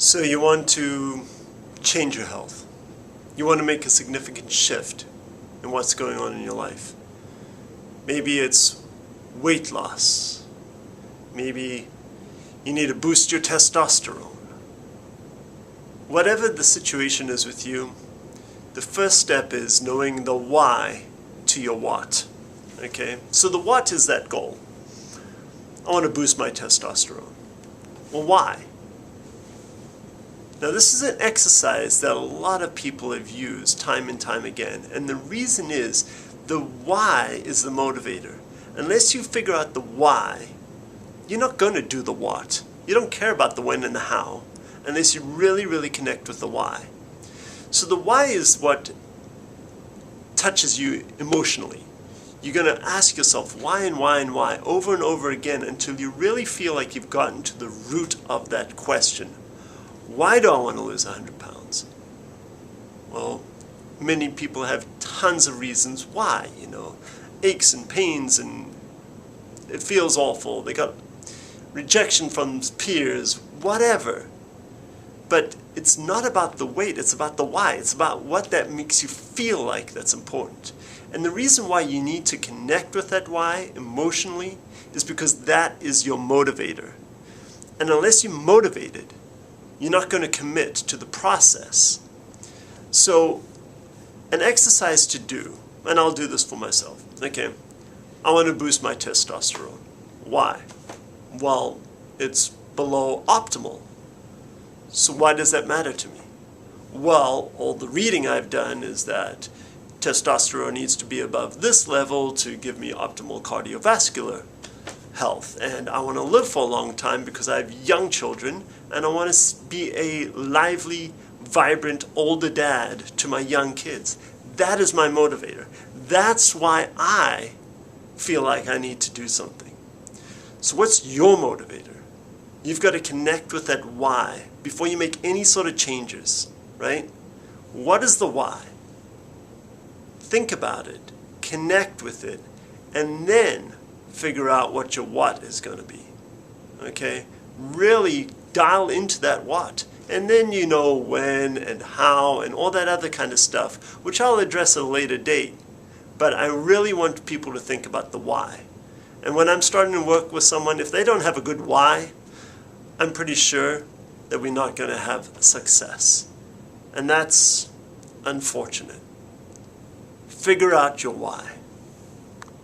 So you want to change your health. You want to make a significant shift in what's going on in your life. Maybe it's weight loss. Maybe you need to boost your testosterone. Whatever the situation is with you, the first step is knowing the why to your what. Okay? So the what is that goal. I want to boost my testosterone. Well, why? Now this is an exercise that a lot of people have used time and time again, and the reason is the why is the motivator. Unless you figure out the why, you're not going to do the what. You don't care about the when and the how unless you really connect with the why. So the why is what touches you emotionally. You're going to ask yourself why and why and why over and over again until you really feel like you've gotten to the root of that question. Why do I want to lose 100 pounds? Well, many people have tons of reasons why, aches and pains, and it feels awful. They got rejection from peers, whatever. But it's not about the weight, it's about the why. It's about what that makes you feel like that's important. And the reason why you need to connect with that why emotionally is because that is your motivator. And unless you're motivated, you're not going to commit to the process. So, an exercise to do, and I'll do this for myself, okay? I want to boost my testosterone. Why? Well, it's below optimal. So why does that matter to me? Well, all the reading I've done is that testosterone needs to be above this level to give me optimal cardiovascular health, and I want to live for a long time because I have young children and I want to be a lively, vibrant, older dad to my young kids. That is my motivator. That's why I feel like I need to do something. So what's your motivator? You've got to connect with that why before you make any sort of changes, right? What is the why? Think about it, connect with it, and then figure out what your what is going to be. Okay? Really dial into that what. And then you know when and how and all that other kind of stuff, which I'll address at a later date. But I really want people to think about the why. And when I'm starting to work with someone, if they don't have a good why, I'm pretty sure that we're not going to have success. And that's unfortunate. Figure out your why.